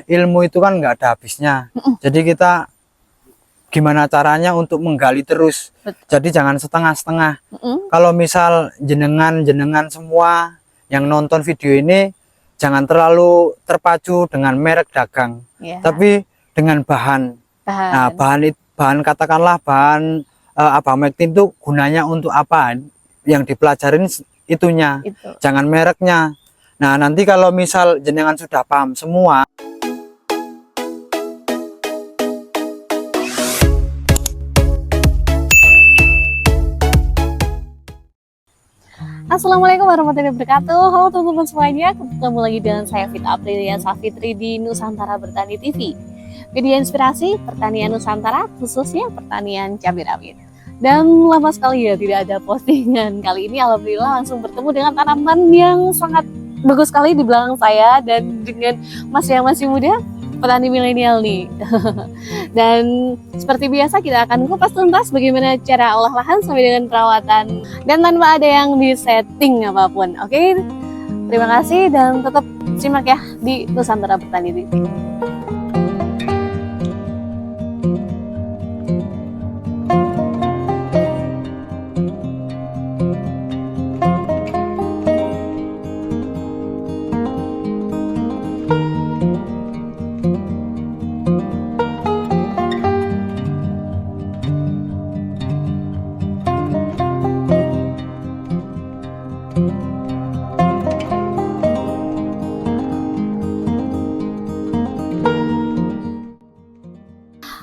ilmu itu kan nggak ada habisnya. Jadi kita gimana caranya untuk menggali terus. Jadi jangan setengah-setengah. Kalau misal jenengan semua yang nonton video ini jangan terlalu terpacu dengan merek dagang, tapi dengan bahan. Nah, bahan katakanlah bahan Abamectin itu gunanya untuk apa? Yang dipelajarin itunya, jangan mereknya. Nah, nanti kalau misal jenengan sudah paham semua. Assalamualaikum warahmatullahi wabarakatuh. Halo teman-teman semuanya, ketemu lagi dengan saya Vita Aprilia Safitri di Nusantara Bertani TV. Video inspirasi pertanian Nusantara, khususnya pertanian cabai rawit. Dan lama sekali ya tidak ada postingan. Kali ini alhamdulillah langsung bertemu dengan tanaman yang sangat bagus sekali di belakang saya, dan dengan mas yang masih muda, petani milenial nih. Dan seperti biasa kita akan kupas tuntas bagaimana cara olah lahan sampai dengan perawatan, dan tanpa ada yang disetting apapun. Oke, terima kasih dan tetap simak ya di Nusantara Bertani TV.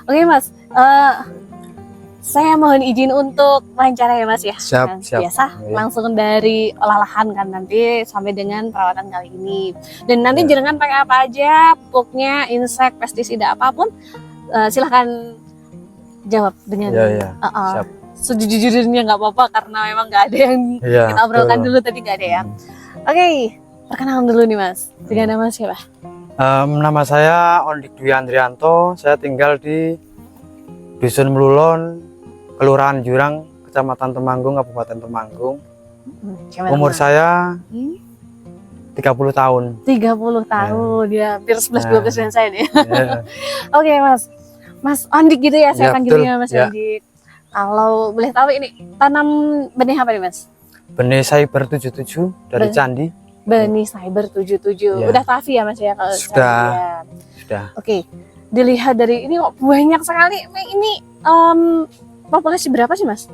Oke Mas, saya mohon izin untuk wawancara ya Mas ya. Siap. Biasa langsung dari olah lahan kan nanti sampai dengan perawatan kali ini. Dan nanti jenengan pakai apa aja, pupuknya, insek, pestisida apapun, silahkan jawab dengan Siap. sejujurnya nggak apa-apa, karena memang nggak ada yang kita obrolkan dulu tadi, nggak ada yang. Oke, perkenalan dulu nih Mas. Dengan nama siapa? Nama saya Ondik Dwi Andrianto, saya tinggal di Dusun Melulon, Kelurahan Jurang, Kecamatan Temanggung, Kabupaten Temanggung. Umur saya 30 tahun. 30 tahun, ya hampir 11-12 dengan saya nih. Oke Mas, Mas Ondik gitu ya, saya panggilnya Mas Ondik. Kalau boleh tahu ini tanam benih apa nih Mas? Benih Cyber 77 dari Candi. Benih Cyber 77, udah TAFI ya Mas ya? Kalau sudah. Oke, dilihat dari ini kok banyak sekali. Ini populasi berapa sih Mas?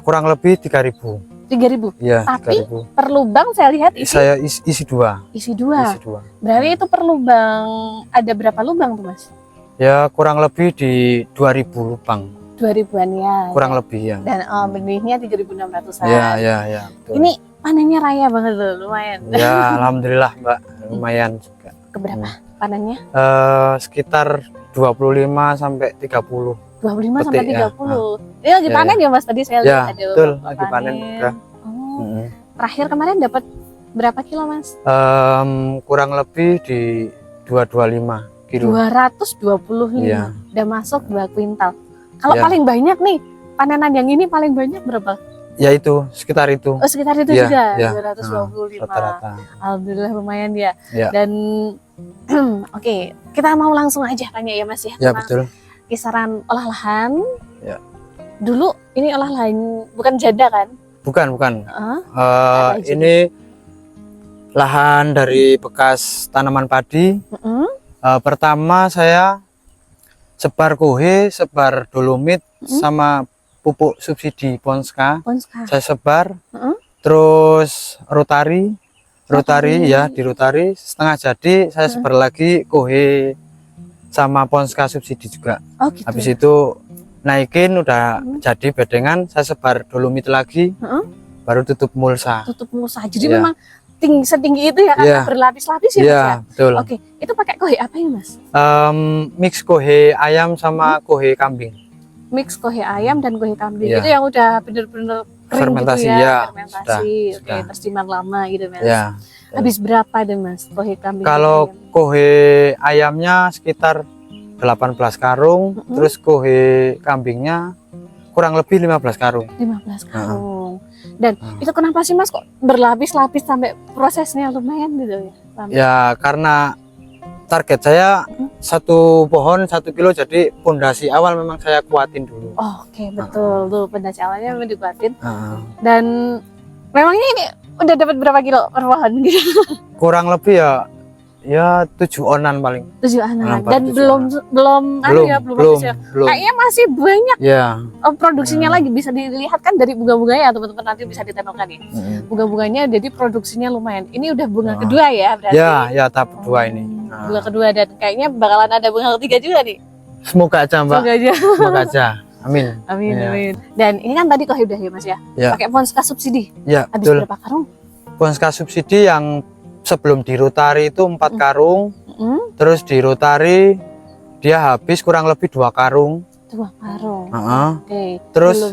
Kurang lebih 3.000. 3.000? Ya, tapi 3.000. per lubang saya lihat isi dua. Isi dua. Berarti itu per lubang ada berapa lubang tuh Mas? Ya kurang lebih di 2.000 lubang. 2.000-an ya. Kurang lebih ya. Dan benihnya 3.600-an. Ya. Betul. Ini panennya raya banget loh, lumayan. Ya alhamdulillah Mbak, lumayan juga. Keberapa panennya? Sekitar 25 sampai 30. 25 sampai 30. Ini lagi panen ya Mas, tadi saya lihat ada. Betul, lagi panen juga. Terakhir kemarin dapat berapa kilo Mas? Kurang lebih di 225 kilo. 225. Udah masuk 2 kuintal. Kalau paling banyak nih, panenan yang ini paling banyak berapa? Ya itu, sekitar itu. Oh, sekitar itu juga, 225. Rata-rata. Alhamdulillah lumayan ya. Dan oke, kita mau langsung aja tanya ya Mas ya. Ya betul. Kisaran olah lahan. Ya. Dulu ini olah lahan bukan jada kan? Bukan. Ini lahan dari bekas tanaman padi. Pertama saya sebar kohe, sebar dolomit sama pupuk subsidi Ponska. Saya sebar, terus rotari ya, di rotari setengah jadi saya sebar lagi kohe sama Ponska subsidi juga. Gitu. Habis itu naikin udah jadi bedengan, saya sebar dolomit lagi, baru tutup mulsa. Jadi memang setinggi itu ya, karena berlapis-lapis ya Mas ya? Betul. Oke, itu pakai kohe apa ya Mas? Mix kohe ayam sama kohe kambing. Mix kohe ayam dan kohe kambing. Itu yang udah bener-bener kering fermentasi, gitu ya? Fermentasi, sudah. tersimpan lama gitu Mas. Habis berapa deh Mas kohe kambing? Kalau kohe ayamnya sekitar 18 karung, terus kohe kambingnya kurang lebih 15 karung. 15 karung. Dan itu kenapa sih Mas kok berlapis-lapis sampai prosesnya lumayan gitu ya? Ya karena target saya satu pohon 1 kilo, jadi pondasi awal memang saya kuatin dulu. Oke, betul tuh pondasi awalnya memang dikuatin. Dan memangnya ini udah dapat berapa kilo per pohon gitu? Kurang lebih ya 7 onan paling. 7 anak. Nah, Dan 7 belum belum habis ya. Kayaknya masih banyak ya. Produksinya lagi, bisa dilihat kan dari bunga-bunganya, teman-teman nanti bisa ditengokkan nih. Bunga-bunganya jadi produksinya lumayan. Ini udah bunga kedua ya berarti. Ya tahap kedua ini. Bunga kedua, dan kayaknya bakalan ada bunga ketiga juga nih. Semoga aja, Mbak. Semoga aja. Semoga aja. Amin. Amin, Ya. amin. Dan ini kan tadi kok udah ya Mas ya. Ya. Pakai Ponska subsidi. Ya, Habis betul. berapa karung? Ponska subsidi yang sebelum di Rotari itu 4 karung. Terus di Rotari dia habis kurang lebih 2 karung. 2 karung. Oke. Terus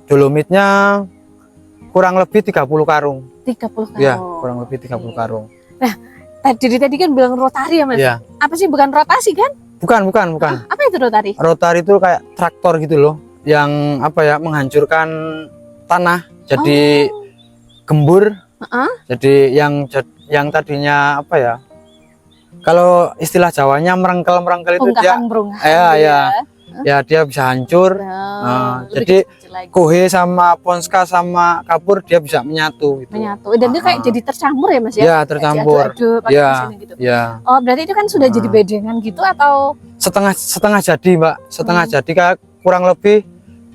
Dolomitnya kurang lebih 30 karung. 30 karung. Ya, kurang lebih 30 karung. Nah, tadi kan bilang Rotari ya Mas? Ya. Apa sih, bukan rotasi kan? Bukan. Apa itu Rotari? Rotari itu kayak traktor gitu loh, yang menghancurkan tanah jadi gembur. Jadi yang tadinya kalau istilah Jawanya merengkel itu dia ya dia bisa hancur. Jadi kohe sama ponska sama kapur dia bisa menyatu gitu. Dan itu kayak jadi tercampur ya Mas ya? Ya, tercampur. Gitu. Ya. Oh, berarti itu kan sudah jadi bedengan gitu atau setengah jadi, Mbak. Setengah jadi kayak kurang lebih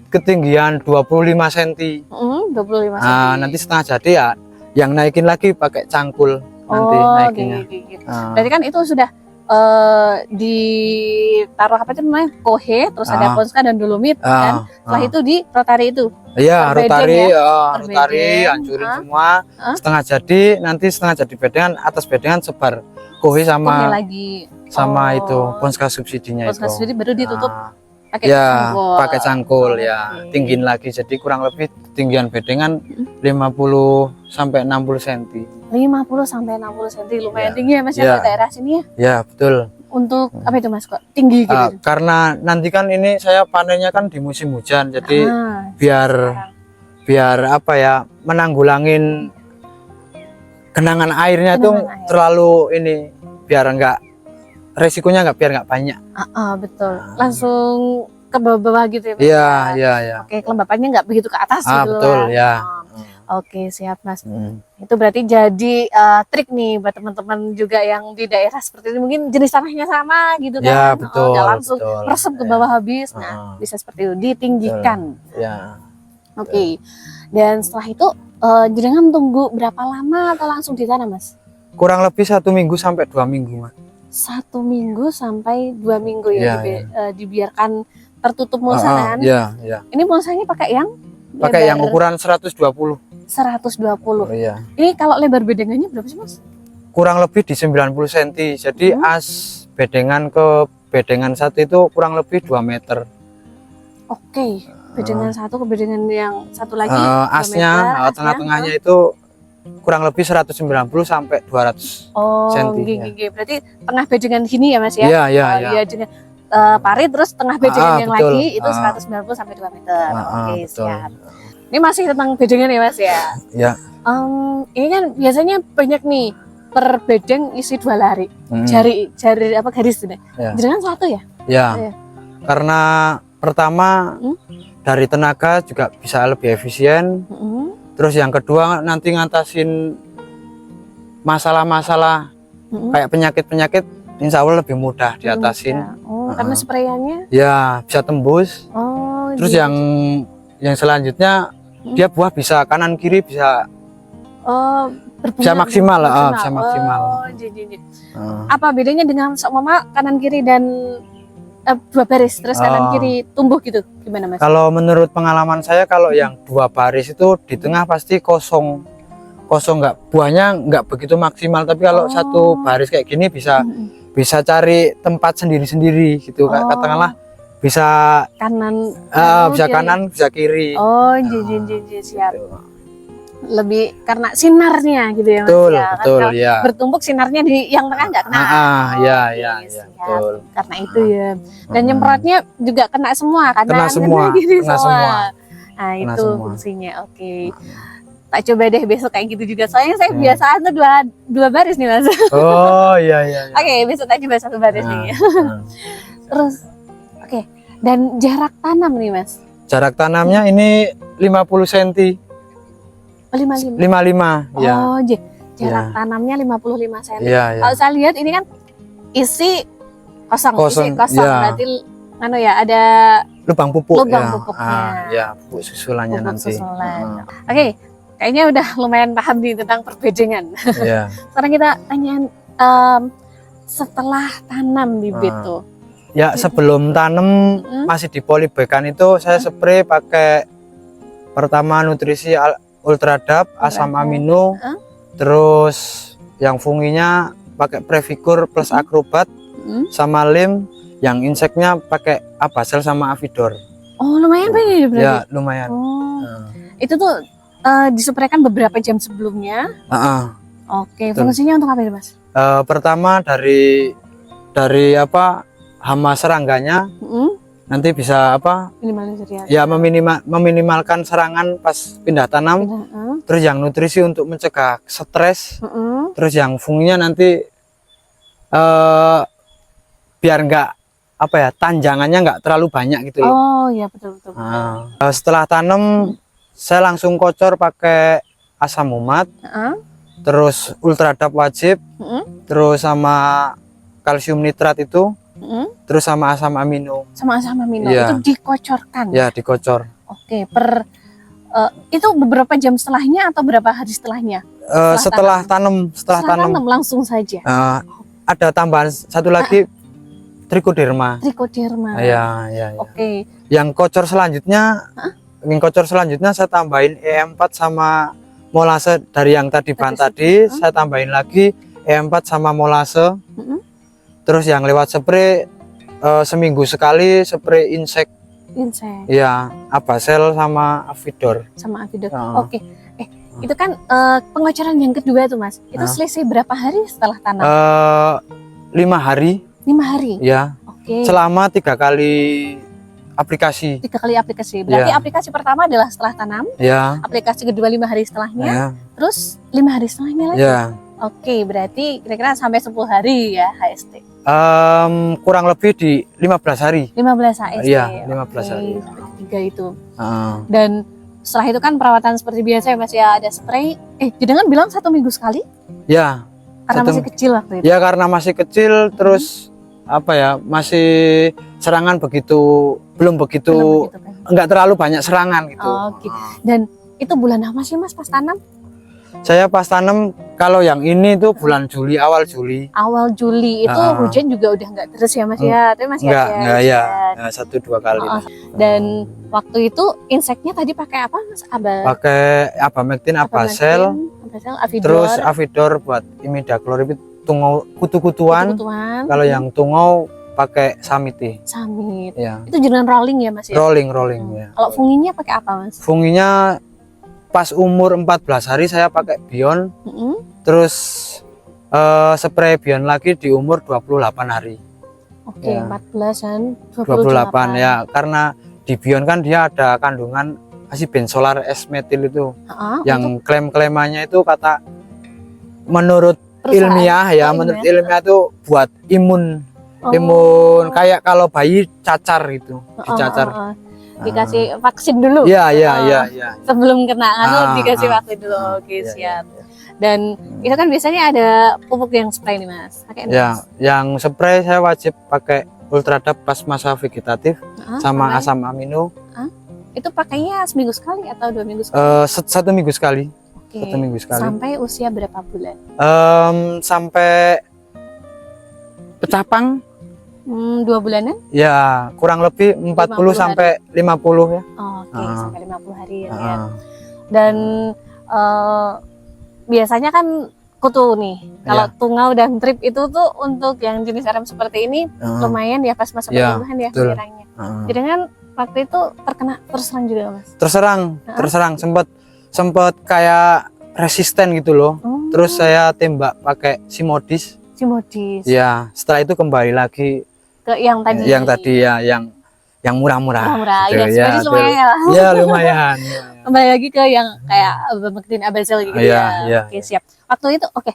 ketinggian 25 cm. 25 cm. Nanti setengah jadi ya yang naikin lagi pakai cangkul nanti naikinnya. Berarti kan itu sudah ditaruh apa itu namanya, kohe, terus ada ponska dan dolomit kan. Setelah itu di Rotari itu. Iya, Rotari ya? hancurin semua. Setengah jadi, nanti setengah jadi bedengan, atas bedengan sebar kohe sama lagi. itu ponska subsidinya. Ponska subsidi baru ditutup pakai cangkul ya. Tinggiin lagi, jadi kurang lebih tinggian bedengan 50 sampai 60 cm. 50 sampai 60 cm, lumayan tinggi ya Mas ya, daerah sini ya. Ya, betul. Untuk apa itu Mas kok tinggi gitu? Karena nanti kan ini saya panennya kan di musim hujan, jadi biar menanggulangin genangan airnya tuh terlalu ini, biar resikonya biar nggak banyak. Betul. Langsung ke bawah gitu ya Mas? Iya. Oke, kelembapannya nggak begitu ke atas gitu. Betul ya. Oke, siap Mas. Itu berarti jadi trik nih buat teman-teman juga yang di daerah seperti ini, mungkin jenis tanahnya sama gitu kan. Ya, betul. Nggak langsung meresap ke bawah habis. Nah, bisa seperti itu, ditinggikan. Ya. Oke. Dan setelah itu jenengan tunggu berapa lama atau langsung ditanam Mas? Kurang lebih 1 minggu sampai 2 minggu, Mas. 1 minggu sampai 2 minggu ya, dibiarkan tertutup mulsa kan? Iya. Ini mulsanya pakai yang ukuran 120. 120. Iya. Ini kalau lebar bedengannya berapa sih Mas? Kurang lebih di 90 cm. Jadi as bedengan ke bedengan satu itu kurang lebih 2 meter. Oke. Bedengan satu ke bedengan yang satu lagi. Asnya tengah-tengahnya itu kurang lebih 190 sampai 200 cm. Berarti tengah bedengan gini ya Mas ya? Iya. Parit terus tengah bedengan yang betul. lagi itu 190 sampai 2 meter. Oke, betul. siap. Ini masih tentang bedengan ya Mas ya? Iya. Ini kan biasanya banyak nih, per bedeng isi 2 lari. Jari garis ini. Jenengan 1 ya? Iya. Karena pertama dari tenaga juga bisa lebih efisien. Terus yang kedua nanti ngatasin masalah-masalah kayak penyakit-penyakit, insya Allah lebih mudah diatasin. Karena sprayannya? Ya, bisa tembus. Terus yang selanjutnya dia buah bisa kanan kiri bisa bisa maksimal lah, bisa maksimal. Apa bedanya dengan seumpama kanan kiri dan 2 baris terus kanan kiri tumbuh gitu, gimana Mas? Kalau menurut pengalaman saya, kalau yang 2 baris itu di tengah pasti kosong, buahnya nggak begitu maksimal. Tapi kalau 1 baris kayak gini bisa cari tempat sendiri-sendiri gitu. Katakanlah bisa kanan, bisa kiri. Kanan, bisa kiri. Siap. Lebih karena sinarnya gitu ya Mas. Betul, ya. Bertumpuk sinarnya di yang tengah nggak kena. Betul. Karena itu ya. Dan nyemprotnya juga kena semua, kena semua. Nah, itu fungsinya. Oke. tak coba deh besok kayak gitu juga. Soalnya saya biasaan tuh dua baris nih Mas. Oh iya iya. Oke, besok tak coba 1 baris nih. Terus oke. Dan jarak tanam nih Mas. Jarak tanamnya ini 50 cm. 55. 55 ya. Oh, jarak tanamnya 55 cm. Iya, iya. Kalau saya lihat ini kan isi kosong. Ya. Berarti ada Lubang pupuk lubang ya. pupuknya. Ya, pupuk susulannya Pupuk nanti. susulan. Oke, kayaknya udah lumayan paham nih tentang perbedengan. Iya. Sekarang kita tanyain setelah tanam bibit tuh. Ya, sebelum tanam masih di polibekan itu saya spray pakai pertama nutrisi Ultradap, asam amino, terus yang funginya pakai Previgur plus Acrobat, sama Lim, yang inseknya pakai Abasel sama Avidor. Oh, lumayan banyak berarti. Ya, lumayan. Oh. Itu tuh dispraykan beberapa jam sebelumnya. Oke, fungsinya untuk apa ini, Mas? Pertama dari hama serangganya, nanti bisa meminimalkan serangan pas pindah tanam. Terus yang nutrisi untuk mencegah stres. Terus yang funginya nanti biar nggak tanjangannya nggak terlalu banyak gitu loh. Oh iya, betul. Setelah tanam saya langsung kocor pakai asam umat, terus Ultradap wajib, terus sama kalsium nitrat itu, terus sama asam amino. Ya. Itu dikocorkan. Ya, dikocor. Oke, itu beberapa jam setelahnya atau berapa hari setelahnya? Setelah tanam langsung saja. Ada tambahan satu lagi, Trichoderma. Ya. Oke. Yang kocor selanjutnya, saya tambahin E4 sama molase dari yang tadi bahan tadi, saya tambahin lagi E4 sama molase. Terus yang lewat spray seminggu sekali spray insek. Ya, Abasel sama Avidor. Oke. Itu kan pengocoran yang kedua tuh Mas. Itu selisih berapa hari setelah tanam? 5 hari. 5 hari. Ya. Oke. Selama 3 kali aplikasi. 3 kali aplikasi. Berarti aplikasi pertama adalah setelah tanam. Ya. Aplikasi kedua 5 hari setelahnya. Ya. Terus 5 hari setelahnya lagi. Ya. Oke, berarti kira-kira sampai 10 hari ya HST. Kurang lebih di 15 hari. 15 HST. Iya, 15 hari. 3 itu. Dan setelah itu kan perawatan seperti biasa ya Mas ya, ada spray. Jangan bilang 1 minggu sekali? Ya. Karena masih kecil waktu itu. Ya, karena masih kecil, terus masih serangan belum begitu enggak terlalu banyak serangan gitu. Oke. Dan itu bulan apa sih Mas pas tanam? Saya pas tanam, kalau yang ini tuh bulan Juli, awal Juli. Awal Juli itu hujan juga udah enggak terus ya Mas ya, tapi masih enggak ya. 1-2 kali. Dan waktu itu inseknya tadi pakai apa Mas? Pakai Abamectin, Abasel, Avidor. Terus Avidor buat imidacloride, tungau kutu-kutuan. Kalau yang tungau pakai Samit. Ya. Itu jenengan rolling ya Mas ya? Rolling ya. Kalau funginya pakai apa Mas? Funginya pas umur 14 hari saya pakai Bion. Terus spray Bion lagi di umur 28 hari. Oke, ya. 14-an 28 ya, karena di Bion kan dia ada kandungan benzolar S-metil itu. Yang klaim-klaimannya itu kata menurut ilmiah ya, menurut ilmiah itu buat imun kayak kalau bayi cacar gitu, dicacar. Dikasih vaksin dulu. Iya. Sebelum kena dikasih vaksin dulu. Oke, siap. Dan itu kan biasanya ada pupuk yang spray nih Mas. Pakai yang spray saya wajib pakai Ultradap pas masa vegetatif sama asam amino. Itu pakainya seminggu sekali atau 2 minggu sekali? 1 minggu sekali. Oke. 1 minggu sekali. Sampai usia berapa bulan? Sampai pecapang. 2 bulanan? Ya, kurang lebih 40 sampai 50 ya. Oke, sampai 50 hari ya. Dan biasanya kan kutu nih. Kalau tungau dan trip itu tuh untuk yang jenis aram seperti ini lumayan ya pas masa pertumbuhan ya kiranya. Jadi kan waktu itu terserang juga Mas? Terserang, sempat kayak resisten gitu loh. Terus saya tembak pakai Simodis. Ya, setelah itu kembali lagi ke yang tadi ya, yang murah-murah. Murah-murah, gitu. ya, betul. lumayan ya. Ya lumayan. Kembali lagi ke yang kayak Bektin Abazel gitu Iya, ya. iya. Oke, siap. Waktu itu oke.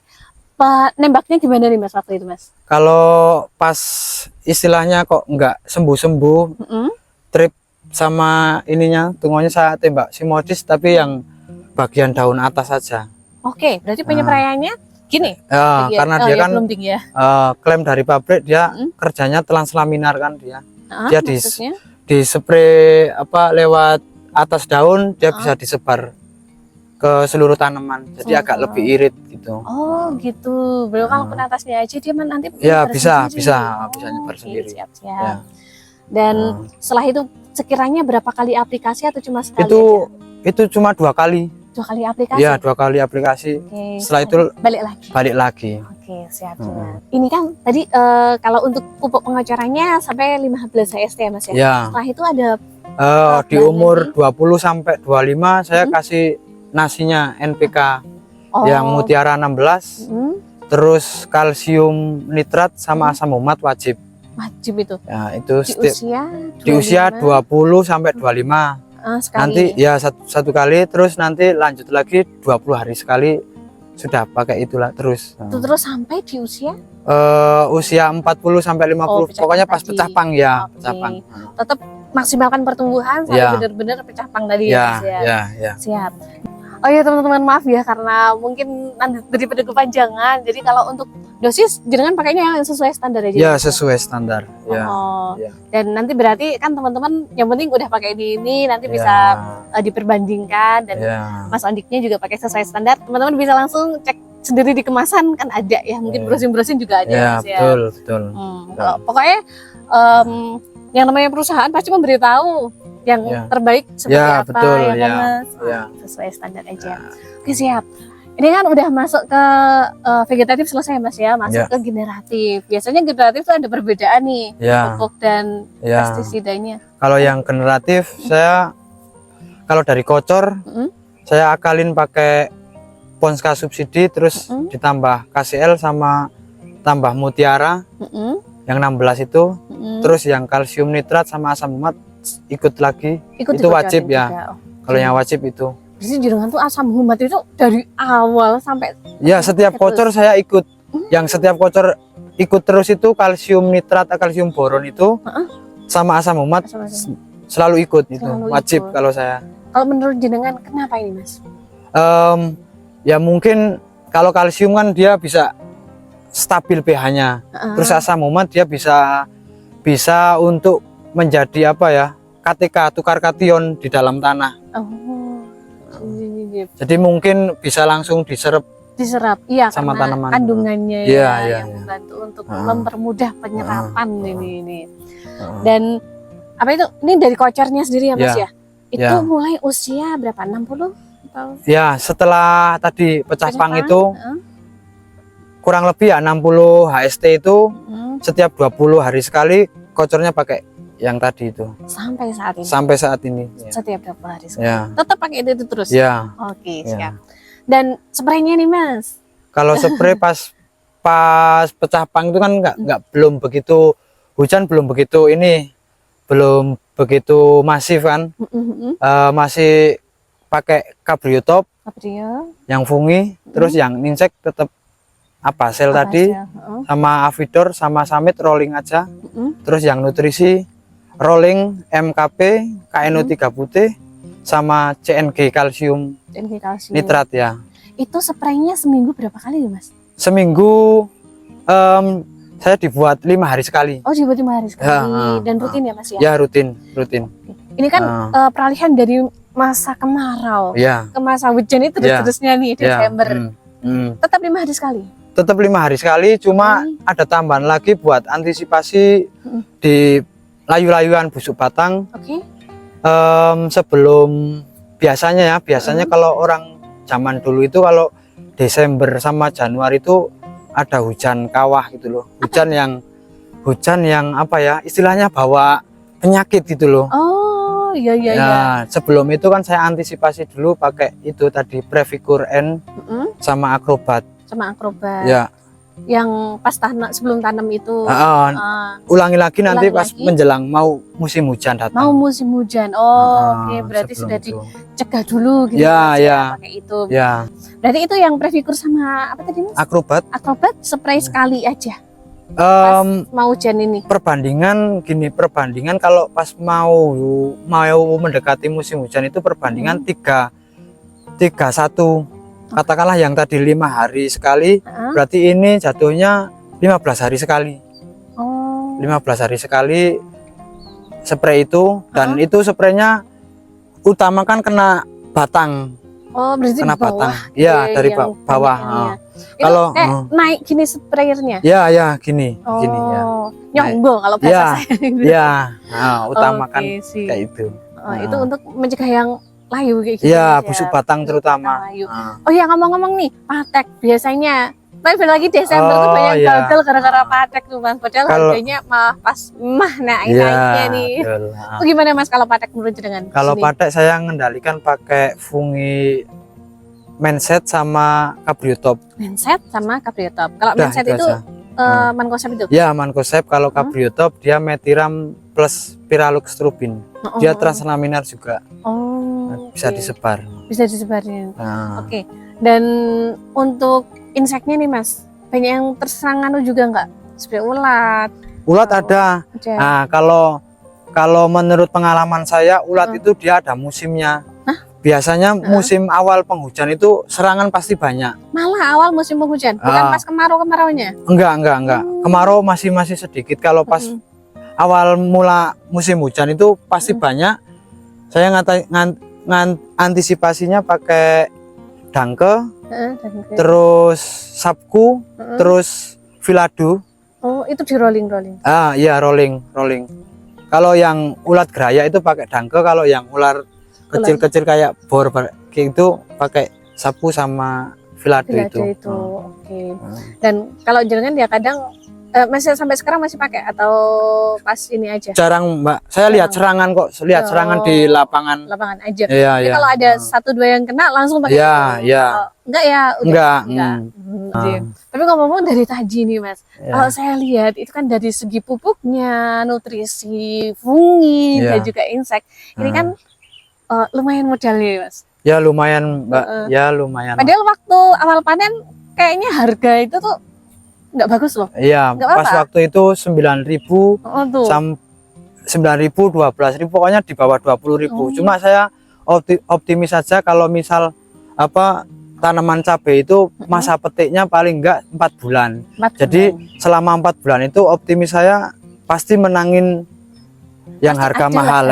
Nembaknya gimana nih Mas waktu itu Mas? Kalau pas istilahnya kok nggak sembuh-sembuh, trip sama ininya, tunggunya saya tembak si modis tapi yang bagian daun atas saja. Oke, berarti penyepraiannya gini. Ya, karena dia ya, kan belum tinggi ya. klaim dari pabrik dia kerjanya telan selaminar kan dia. Dia Maksudnya? di spray apa lewat atas daun dia bisa disebar ke seluruh tanaman. Jadi agak lebih irit gitu. Oh, gitu. Belum kalau kena atasnya aja dia nanti Ya nyebar bisa sendiri. nyebar Oke, sendiri. siap-siap. Ya. Dan setelah itu sekiranya berapa kali aplikasi atau cuma sekali Itu cuma 2 kali. 2 kali aplikasi? Iya, 2 kali aplikasi. Oke, setelah itu balik lagi. Oke, siap. Ini kan tadi kalau untuk pupuk pengocorannya sampai 15 HST ya Mas ya? Ya. Setelah itu ada di umur 20 sampai 25 saya kasih nasinya NPK yang Mutiara 16. Terus kalsium nitrat sama asam umat wajib. Wajib itu. Ya, itu di usia 20 sampai 25. Sekali. Nanti ya satu kali, terus nanti lanjut lagi 20 hari sekali sudah pakai itulah terus. Itu terus sampai di usia usia 40 sampai 50. Pokoknya pas pecah pang ya, pecah pang. Tetap maksimalkan pertumbuhan sampai benar-benar pecah pang tadi ya, Mas ya. Ya. Siap. Oh ya teman-teman, maaf ya karena mungkin nanti daripada kepanjangan. Jadi kalau untuk dosis jenengan pakainya yang sesuai standar aja. Ya, sesuai standar. Ya. Dan nanti berarti kan teman-teman yang penting udah pakai ini nanti bisa diperbandingkan dan Mas Andiknya juga pakai sesuai standar. Teman-teman bisa langsung cek sendiri di kemasan kan ada ya. Mungkin browsing-browsing juga ada. Ya, Mas, betul. Kalau pokoknya yang namanya perusahaan pasti memberitahu yang terbaik seperti apa betul, ya kan Mas? Sesuai standar aja. Oke, siap. Ini kan udah masuk ke vegetatif selesai Mas ya, masuk ke generatif. Biasanya generatif itu ada perbedaan nih pupuk dan pestisidanya. Kalau yang generatif saya kalau dari kocor saya akalin pakai Ponska subsidi terus ditambah KCL sama tambah Mutiara yang 16 itu, terus yang kalsium nitrat sama asam umat ikut lagi. Itu wajib ya. Kalau yang wajib itu. Jadi jenengan tuh asam umat itu dari awal sampai setiap kocor saya ikut. Yang setiap kocor ikut terus itu kalsium nitrat, kalsium boron itu sama asam umat selalu ikut itu. Wajib kalau saya. Kalau menurut jenengan kenapa ini Mas? Ya mungkin kalau kalsium kan dia bisa stabil pH-nya. Terus asam umat dia bisa untuk menjadi apa ya? KTK, tukar kation di dalam tanah. Jadi mungkin bisa langsung diserap iya sama tanaman. Kandungannya yang membantu untuk mempermudah penyerapan ini. Dan apa itu? Ini dari kocornya sendiri ya Mas ya? Itu mulai usia berapa? 60 atau? Ya, setelah tadi pecah pang itu kurang lebih ya 60 HST itu setiap 20 hari sekali kocornya pakai yang tadi itu. Sampai saat ini. Setiap 20 hari sekali. Tetap pakai itu terus. Oke, siap. Dan spraynya nih Mas. Kalau spray pas pecah pang itu kan belum begitu hujan, belum begitu masif kan. Masih pakai Cabrio Top. Yang fungi, terus yang insek tetap sel tadi sama Avidor sama Summit rolling aja. Terus yang nutrisi rolling MKP KNO3 putih sama CNG kalsium nitrat ya. Itu spraynya seminggu berapa kali Mas? Seminggu saya dibuat 5 hari sekali. Oh, dibuat 5 hari sekali. Dan rutin ya Mas ya? Ya, rutin. Ini kan peralihan dari masa kemarau ke masa hujan itu terusnya nih Desember. Tetap 5 hari sekali? Tetap 5 hari sekali, cuma ada tambahan lagi buat antisipasi di layu-layuan busuk batang. Sebelum biasanya kalau orang zaman dulu itu kalau Desember sama Januari itu ada hujan kawah gitu loh. Hujan yang apa ya? Istilahnya bawa penyakit gitu loh. Oh, iya. Sebelum itu kan saya antisipasi dulu pakai itu tadi Previcur N sama Acrobat. Ya. yang pas sebelum tanam itu. Ulangi lagi nanti ulangi pas lagi. menjelang mau musim hujan datang. Mau musim hujan. Oke, berarti sebelum sudah itu. dicegah dulu gitu Ya, Mas, ya. pakai itu. Ya, Berarti itu yang Previkur sama apa tadi Mas? Akrobat. Akrobat spray sekali aja. Mau hujan ini. Perbandingan kalau pas mau mendekati musim hujan itu perbandingan 3-1. Katakanlah yang tadi 5 hari sekali, berarti ini jatuhnya 15 hari sekali. 15 hari sekali spray itu, dan itu spraynya utamakan kena batang. Berarti kena bawah. batang. Iya, dari bawah. Kalau naik gini sprayernya. Ya, gini ya. Nyonggol kalau bahasa saya. Ya, utamakan kayak itu. Itu untuk mencegah yang layu kayak gitu. Iya, busuk batang terutama. Oh ya, ngomong-ngomong nih, patek biasanya. Tapi lagi Desember tuh banyak gagal gara-gara patek tuh Mas. Padahal harganya malah pas naik-naiknya nih. Itu gimana Mas kalau patek menurut jenengan? Kalau patek saya mengendalikan pakai fungi Manset sama Cabrio-Top. Manset sama Cabrio-Top. Kalau Manset itu Mancozeb itu? Ya, Mancozeb. Kalau Cabrio-Top dia Metiram plus Piralux Trubin. Dia translaminar juga. Bisa disebar. Bisa disebarnya. Oke. Dan untuk inseknya nih Mas, banyak yang terserang juga nggak? Seperti ulat. Ulat ada. Nah, kalau menurut pengalaman saya, ulat itu dia ada musimnya. Biasanya musim awal penghujan itu serangan pasti banyak. Malah awal musim penghujan, bukan pas kemarau-kemaraunya? Enggak. Kemarau masih sedikit. Kalau pas awal mula musim hujan itu pasti banyak. Saya antisipasinya pakai dangke, terus sabku, terus vilado. Itu di rolling. Iya, rolling. Kalau yang ulat geraya itu pakai dangke, kalau yang ular kecil-kecil kayak bor kayak itu pakai sabku sama vilado itu. Oke. Dan kalau jenengan dia kadang masih sampai sekarang masih pakai atau pas ini aja? Jarang Mbak, saya lihat serangan kok, serangan di lapangan. Lapangan aja. Iya. Kalau ada 1-2 yang kena langsung pakai. Iya. Enggak ya? Enggak. Tapi ngomong-ngomong dari tadi nih Mas, kalau saya lihat itu kan dari segi pupuknya, nutrisi, fungi dan juga insek. Ini kan lumayan modalnya Mas. Ya lumayan Mbak, ya lumayan. Padahal waktu awal panen kayaknya harga itu tuh nggak bagus loh. Iya, pas waktu itu 9.000 sampai 9.000, 12.000, pokoknya di bawah 20.000. Cuma saya optimis saja kalau misal tanaman cabai itu masa petiknya paling enggak 4 bulan. Jadi selama 4 bulan itu optimis saya pasti menangin yang harga mahal.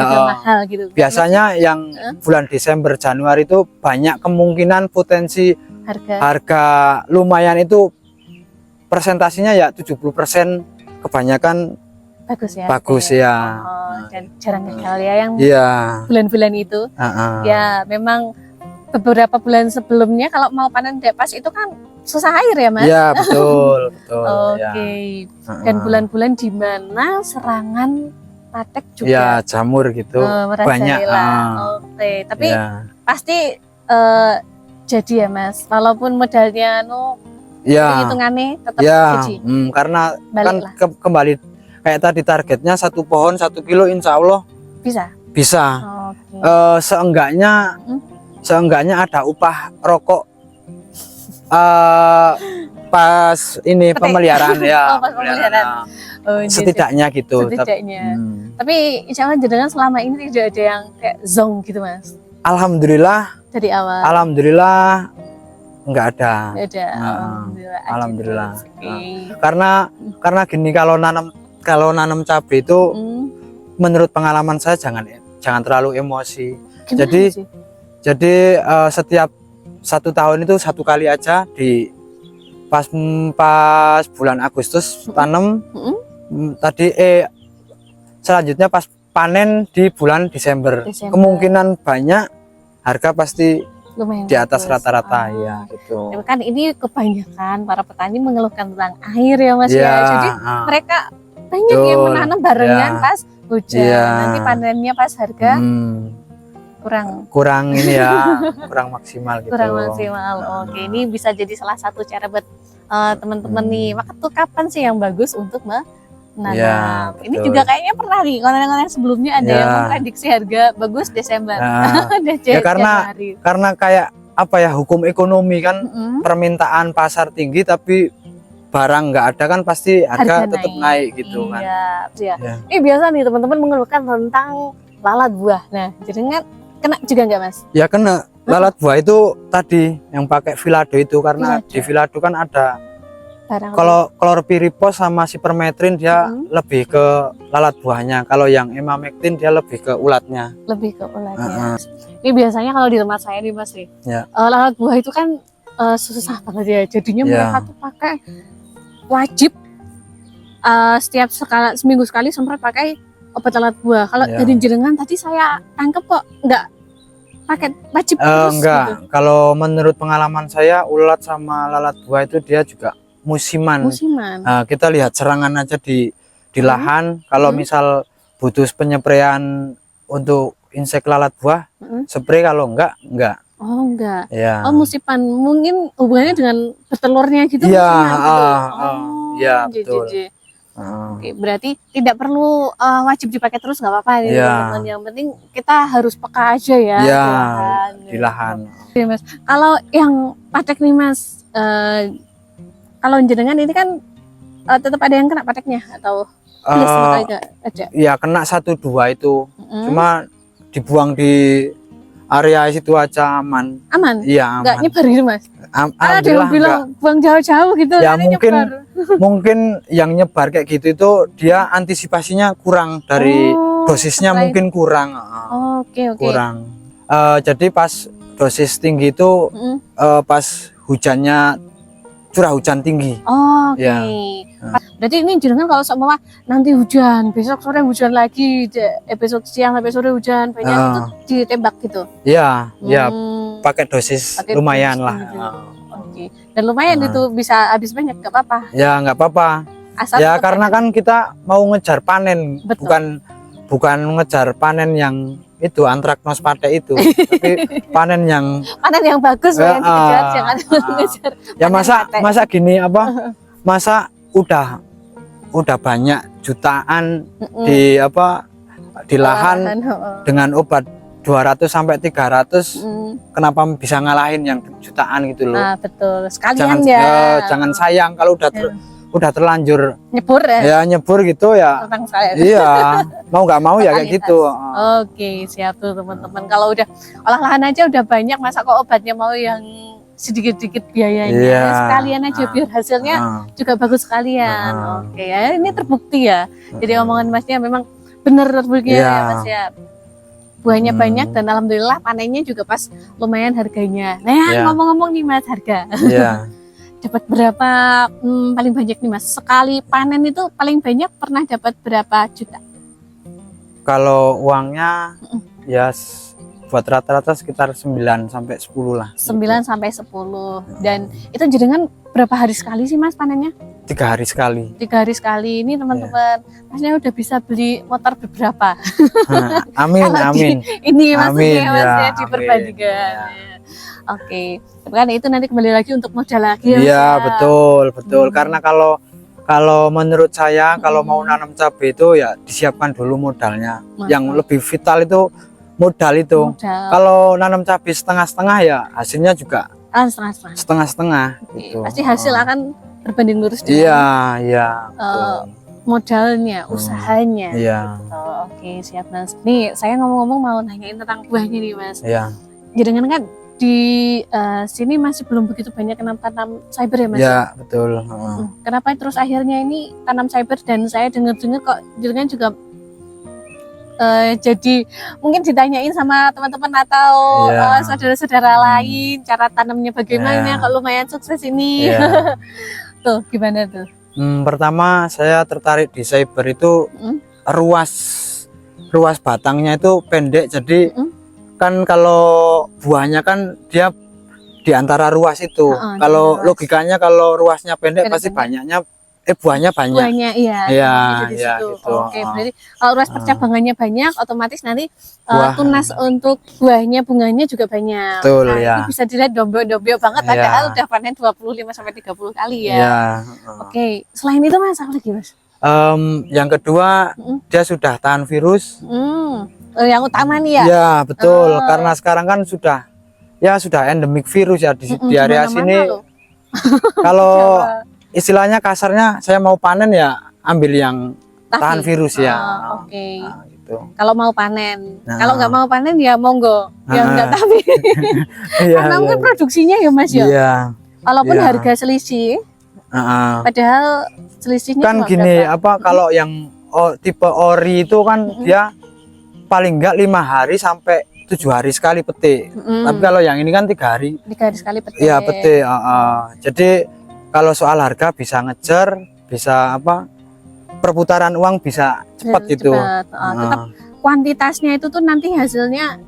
Gitu. Biasanya yang bulan Desember Januari itu banyak kemungkinan potensi harga lumayan itu presentasinya ya 70%, kebanyakan bagus ya. Dan jarang gagal ya yang bulan-bulan itu. Ya memang beberapa bulan sebelumnya kalau mau panen pas itu kan susah air ya Mas. Iya betul. Oke. Dan bulan-bulan di mana serangan patek juga. Ya jamur gitu. Banyak. Oke. Tapi pasti jadi ya Mas. Walaupun modalnya hitungannya tetap jadi. Karena kan kembali kayak tadi targetnya 1 pohon 1 kilo, insya Allah bisa. Seenggaknya ada upah rokok pas ini pemeliharaan setidaknya gitu. Tapi insya Allah jenengan selama ini tidak ada yang kayak zong gitu Mas. Alhamdulillah dari awal. Alhamdulillah nggak ada. Alhamdulillah. Karena gini, kalau nanam cabai itu menurut pengalaman saya jangan terlalu emosi. Jadi setiap 1 tahun itu 1 kali aja di pas bulan Agustus tanam, tadi selanjutnya pas panen di bulan Desember. Kemungkinan banyak harga pasti lumayan di atas rata-rata ya gitu. Kan ini kebanyakan para petani mengeluhkan tentang air ya Mas ya. Jadi mereka banyak yang menanam barengan pas hujan. Nanti panennya pas harga kurang ini ya, kurang maksimal gitu. Kurang maksimal. Oke, ini bisa jadi salah satu cara buat teman-teman nih, waktu kapan sih yang bagus untuk menanam? Ya, Ini betul. juga kayaknya pernah nih konten-konten sebelumnya ada Ya. yang memprediksi harga bagus Desember. Ya karena kayak apa ya, hukum ekonomi kan, permintaan pasar tinggi tapi barang nggak ada kan pasti harga tetap naik gitu kan. Iya. Ini biasa nih teman-teman mengeluhkan tentang lalat buah. Nah, jenengan kena juga nggak Mas? Ya kena. Lalat buah itu tadi yang pakai Vilado itu, karena di Vilado kan ada kalau chlorpyrifos sama sipermetrin dia lebih ke lalat buahnya. Kalau yang emamectin dia lebih ke ulatnya. Lebih ke ulatnya. Ini biasanya kalau di tempat saya nih Mas nih, lalat buah itu kan susah banget ya. Jadinya mereka tuh pakai wajib setiap seminggu sekali semprot pakai obat lalat buah. Kalau dari jenengan tadi saya tangkep kok nggak pakai wajib terus enggak gitu. Kalau menurut pengalaman saya, ulat sama lalat buah itu dia juga musiman. Nah, kita lihat serangan aja di lahan. Kalau misal butuh penyepraian untuk insek lalat buah, spray. Kalau enggak oh enggak ya. Oh, musiman mungkin hubungannya dengan bertelurnya gitu. Iya, ya betul. Oke, berarti tidak perlu wajib dipakai terus, nggak apa-apa nih teman-teman. Yang penting kita harus peka aja ya di lahan. Oke, Mas. Kalau yang patek nih Mas, kalau jenengan ini kan tetap ada yang kena pateknya atau semua kali aja? Ya kena 1-2 itu, cuma dibuang di area situ aja aman. Iya, aman. Nggak nyebar gitu Mas? Ada yang bilang buang jauh-jauh gitu. Ya mungkin yang nyebar kayak gitu itu dia antisipasinya kurang dari dosisnya, mungkin kurang. Kurang. Jadi pas dosis tinggi itu pas hujannya, curah hujan tinggi. Berarti ini jenengan kalau seumpama nanti hujan, besok sore hujan lagi, besok siang sampai sore hujan banyak, itu ditembak gitu? Iya, pakai dosis lumayan lah. Dan lumayan itu bisa habis banyak, nggak apa-apa? Ya nggak apa-apa. Karena kan kita mau ngejar panen. Bukan ngejar panen yang itu antraknos patek itu, tapi panen yang bagus yang dikejar, jangan ngejar. Ya masa gini apa? Masa udah banyak jutaan di lahan dengan obat 200 sampai 300, kenapa bisa ngalahin yang jutaan gitu loh. Betul. Sekalian jangan sayang kalau udah terlanjur nyebur nyebur gitu ya. Iya, mau nggak mau ya kayak gitu. Oke, siap tuh teman-teman. Kalau udah olah lahan aja udah banyak, masa kok obatnya mau yang sedikit-sedikit biayanya? Sekalian aja biar hasilnya juga bagus sekalian. Oke, ya ini terbukti ya. Jadi omongan Masnya memang benar terbukti ya Mas ya. Buahnya banyak dan alhamdulillah panennya juga pas lumayan harganya. Nah, ngomong-ngomong nih Mas, harga. Dapat berapa paling banyak nih Mas? Sekali panen itu paling banyak pernah dapat berapa juta? Kalau uangnya ya buat rata-rata sekitar 9 sampai 10 lah. 9 sampai 10. Dan itu jenengan berapa hari sekali sih Mas panennya? 3 hari sekali. 3 hari sekali. Ini teman-teman, Masnya udah bisa beli motor beberapa. Amin. Ini maksudnya Mas ya diperbandingkan. Oke. Kan itu nanti kembali lagi untuk modal lagi ya. Iya, betul. Karena kalau menurut saya kalau mau nanam cabai itu ya disiapkan dulu modalnya. Yang lebih vital itu modal itu. Kalau nanam cabai setengah-setengah ya hasilnya juga setengah-setengah gitu. Pasti hasil akan berbanding lurus dengan modalnya, usahanya. Oke, siap Mas. Nih saya ngomong-ngomong mau nanyain tentang buahnya nih Mas. Jangan kan di sini masih belum begitu banyak tanam cyber ya Mas? Iya, betul. Kenapa terus akhirnya ini tanam cyber, dan saya dengar-dengar kok jenengan juga jadi mungkin ditanyain sama teman-teman atau saudara-saudara lain cara tanamnya bagaimana, kok lumayan sukses ini. Tuh gimana tuh? Pertama saya tertarik di cyber itu ruas batangnya itu pendek, jadi kan kalau buahnya kan dia di antara ruas itu. Kalau logikanya kalau ruasnya pendek pasti banyaknya buahnya banyak. Buahnya iya. Iya, Itu di iya situ. gitu. Oke, berarti kalau luas percabangannya banyak, otomatis nanti Buah. tunas untuk buahnya, bunganya juga banyak. Betul, Nah, ya. ini bisa dilihat dombeo-dombeo banget, Iya. padahal udah panen 25 sampai 30 kali ya. Iya. Oke, selain itu Mas, apa lagi Mas? Yang kedua, dia sudah tahan virus. Yang utama nih ya. Iya, betul. Karena sekarang kan sudah endemik virus ya di area sini. Kalau istilahnya kasarnya saya mau panen ya ambil yang tahan virus ya. Oke. Nah, gitu. Kalau mau panen, Nah. kalau nggak mau panen ya monggo, ya enggak tapi. Iya, Karena mungkin produksinya ya Mas ya. Iya. Walaupun Iya. harga selisih, padahal selisihnya kan cuma gini berapa? kalau yang tipe ori itu kan dia paling enggak 5 hari sampai 7 hari sekali petik. Tapi kalau yang ini kan 3 hari. 3 hari sekali petik. Iya petik. Jadi kalau soal harga bisa ngejar, bisa perputaran uang bisa cepat gitu. Tetap kuantitasnya itu tuh nanti hasilnya.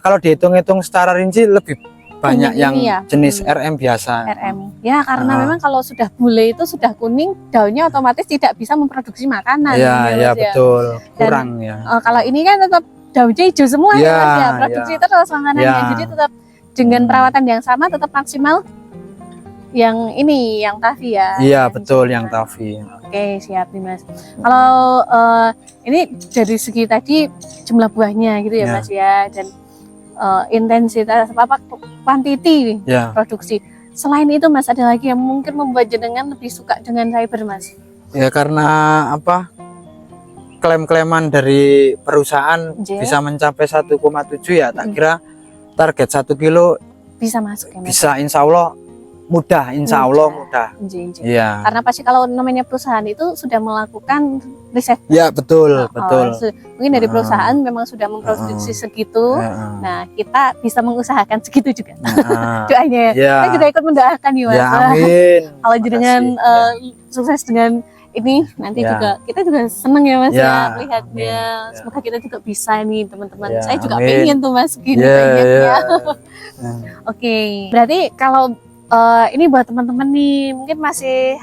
Kalau dihitung-hitung secara rinci lebih banyak yang ya? jenis RM biasa. RM. Ya karena memang kalau sudah bule itu sudah kuning, daunnya otomatis tidak bisa memproduksi makanan. Iya betul. Kurang. Dan, kalau ini kan tetap daunnya hijau semua ya Mas ya. Produksi terus makanannya. Jadi tetap dengan perawatan yang sama tetap maksimal. Yang ini yang Tavi ya. Iya betul yang Tavi. Oke siap nih Mas. Kalau ini dari segi tadi jumlah buahnya gitu ya Mas ya, dan intensitas kuantiti produksi. Selain itu Mas, ada lagi yang mungkin membuat jenengan lebih suka dengan fiber Mas? Ya karena klaim-klaiman dari perusahaan bisa mencapai 1,7 ya, tak kira target 1 kilo bisa masuk ya Mas? Bisa, insya Allah mudah, mudah. Iya. Karena pasti kalau namanya perusahaan itu sudah melakukan riset. Ya betul. Mungkin dari perusahaan memang sudah memproduksi segitu. Nah kita bisa mengusahakan segitu juga. Doanya. Kita juga ikut mendoakan ya Mas. Ya amin. Kalau dengan sukses dengan ini nanti juga kita juga seneng ya Mas ya melihatnya. Semoga kita juga bisa nih teman-teman. Saya juga pengen tuh Mas gini banyaknya. Oke. Berarti kalau ini buat teman-teman nih mungkin masih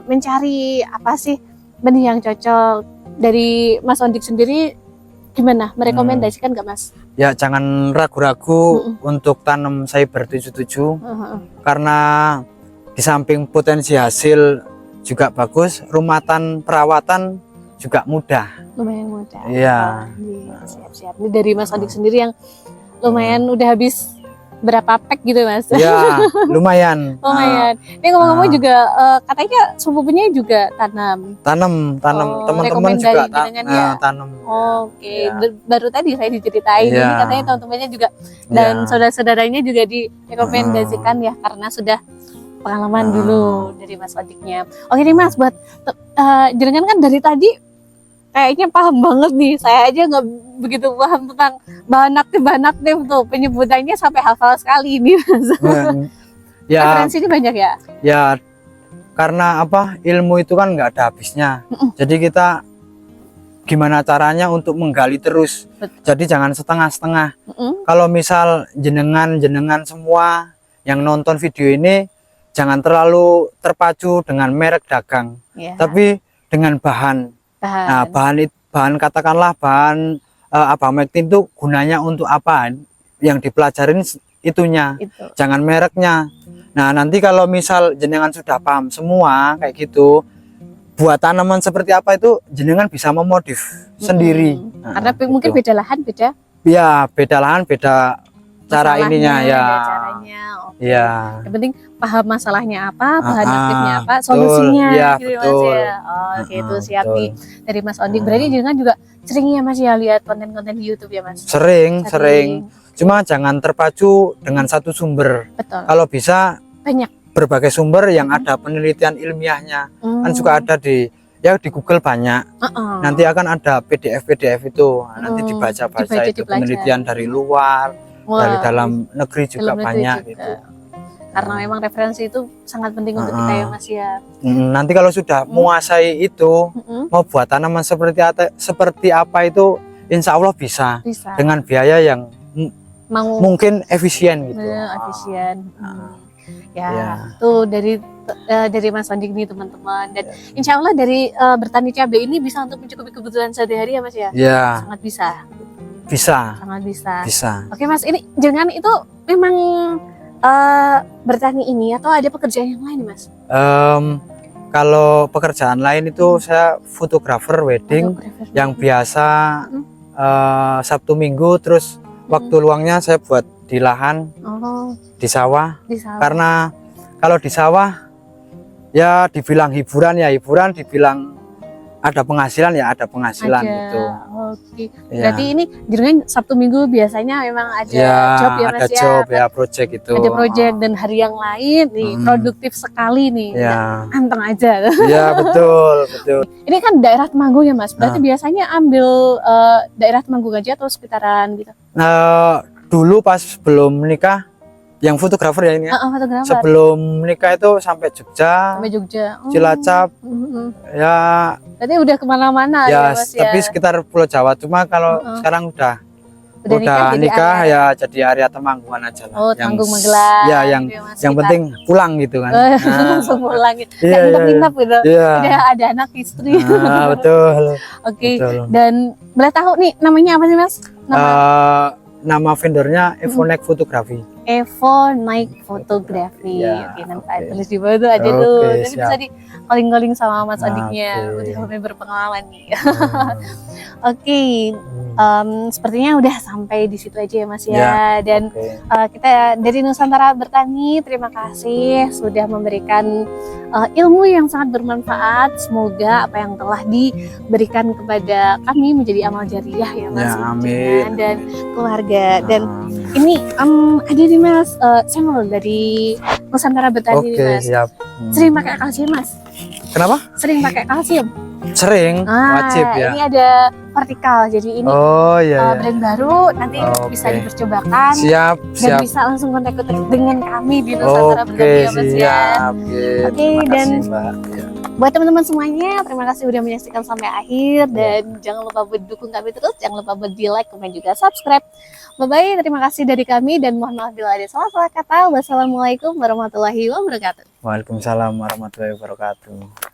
mencari apa sih benih yang cocok, dari Mas Ondik sendiri gimana, merekomendasikan nggak Mas? Ya jangan ragu-ragu untuk tanam Cyber 77 karena di samping potensi hasil juga bagus, rumatan perawatan juga mudah. Lumayan mudah. Iya. Siap-siap. Ini dari Mas Ondik sendiri yang lumayan udah habis berapa pack gitu Mas? Ya lumayan. Lumayan. Ini ngomong-ngomong juga katanya sepupunya juga tanam. Teman-teman juga tanam. Oke. Baru tadi saya diceritain ini katanya teman-temannya juga dan saudara-saudaranya juga direkomendasikan ya karena sudah pengalaman dulu dari Mas Ondiknya. Oke nih Mas, buat jenengan kan dari tadi kayaknya paham banget nih. Saya aja nggak begitu paham tentang bahan aktif tuh, penyebutannya sampai hafal sekali ini Mas. Referensi ini banyak ya? Ya karena ilmu itu kan nggak ada habisnya. Jadi kita gimana caranya untuk menggali terus. Jadi jangan setengah-setengah. Kalau misal jenengan semua yang nonton video ini jangan terlalu terpacu dengan merek dagang, tapi dengan bahan. Nah, bahan katakanlah bahan abamectin itu gunanya untuk apa? Yang dipelajarin itunya, jangan mereknya. Nah, nanti kalau misal jenengan sudah paham semua kayak gitu, buat tanaman seperti apa itu jenengan bisa memodif sendiri. Karena mungkin beda lahan, beda. Ya, beda lahan, beda cara ininya ya. Caranya. Ya. Yang penting paham masalahnya apa, bahan aktifnya apa, solusinya gitu betul. Mas ya. Gitu siap nih dari Mas Ondik. Berarti jangan juga sering ya Mas ya lihat konten-konten di YouTube ya Mas. Sering. Cuma jangan terpacu dengan satu sumber. Betul. Kalau bisa banyak berbagai sumber yang ada penelitian ilmiahnya. Kan juga ada di Google banyak. Nanti akan ada PDF itu. Nanti dibaca-baca itu penelitian dari luar, dari dalam negeri juga banyak gitu. Karena memang referensi itu sangat penting untuk kita ya Mas ya. Nanti kalau sudah menguasai itu, mau buat tanaman seperti apa itu, insya Allah bisa. Dengan biaya yang mungkin efisien gitu. Efisien. Ya, Ya. tuh dari Mas Andi nih teman-teman. Dan insya Allah dari bertani cabai ini bisa untuk mencukupi kebutuhan sehari-hari ya Mas ya? Ya, Sangat bisa, bisa, sangat bisa. bisa. Oke Mas, ini jangan itu memang bertani ini atau ada pekerjaan yang lain Mas? Kalau pekerjaan lain itu saya fotografer wedding Fotografer. yang biasa Sabtu Minggu, terus waktu luangnya saya buat di lahan, Oh, di sawah. di sawah. Karena kalau di sawah ya dibilang hiburan ya hiburan, dibilang ada penghasilan ya ada penghasilan Ada. gitu. Oke. Ya. Berarti ini jenengan Sabtu Minggu biasanya memang ada Ya, job ya Mas ada ya? job ya, project itu. Ada project dan hari yang lain nih produktif sekali nih. Ya, Anteng aja. ya betul, betul. Ini kan daerah Temanggung ya Mas. Berarti biasanya ambil daerah Temanggung aja atau sekitaran gitu? Nah, dulu pas belum menikah, yang fotografer ya ini ya. Fotografer. Sebelum menikah itu sampai Jogja, Sampai Jogja. Oh. Cilacap, ya, Berarti udah kemana-mana ya Mas ya? tapi sekitar Pulau Jawa. Cuma kalau sekarang udah nikah jadi ya jadi area Temanggungan aja lah. Oh, Temanggung Magelang. Ya, yang gitu ya, Mas, yang sekitar. penting pulang gitu kan. Langsung pulang gitu. Iya, Nggak nginep-nginep gitu. Iya. Udah ada anak istri. Betul. Oke. Betul. Dan boleh tahu nih namanya apa sih Mas? Nama vendornya Evonek Fotografi. Evo Night Fotografi. Ya, Oke, nanti oke. tulis di bawah tuh ada Oke, tuh. Nanti siap. bisa di calling-calling sama Mas adiknya. Oke. Udah lebih berpengalaman nih. Oke, sepertinya udah sampai di situ aja ya Mas ya. Ya, Dan oke. kita dari Nusantara Bertani, terima kasih sudah memberikan ilmu yang sangat bermanfaat. Semoga apa yang telah diberikan kepada kami menjadi amal jariah ya Mas. Ya, untuk amin. jenengan dan keluarga. Dan Amin. ini ada nih Mas, channel dari Nusantara Bertani nih Oke, Mas. siap. Sering pakai kalsium Mas? Kenapa? Sering pakai kalsium? Sering, wajib ya. Ini ada vertikal, jadi ini Oh iya, iya. brand baru, nanti Oke. bisa dipercobakan. Siap, Dan siap. bisa langsung kontak-kontak dengan kami di Nusantara Bertani Oke, ya Mas ya. siap. Oke, Terima dan kasih, Mbak. Ya. buat teman-teman semuanya, terima kasih udah menyaksikan sampai akhir. Dan jangan lupa mendukung kami terus, jangan lupa di like, komen juga subscribe. Bye-bye, terima kasih dari kami dan mohon maaf bila ada salah-salah kata. Wassalamualaikum warahmatullahi wabarakatuh. Waalaikumsalam warahmatullahi wabarakatuh.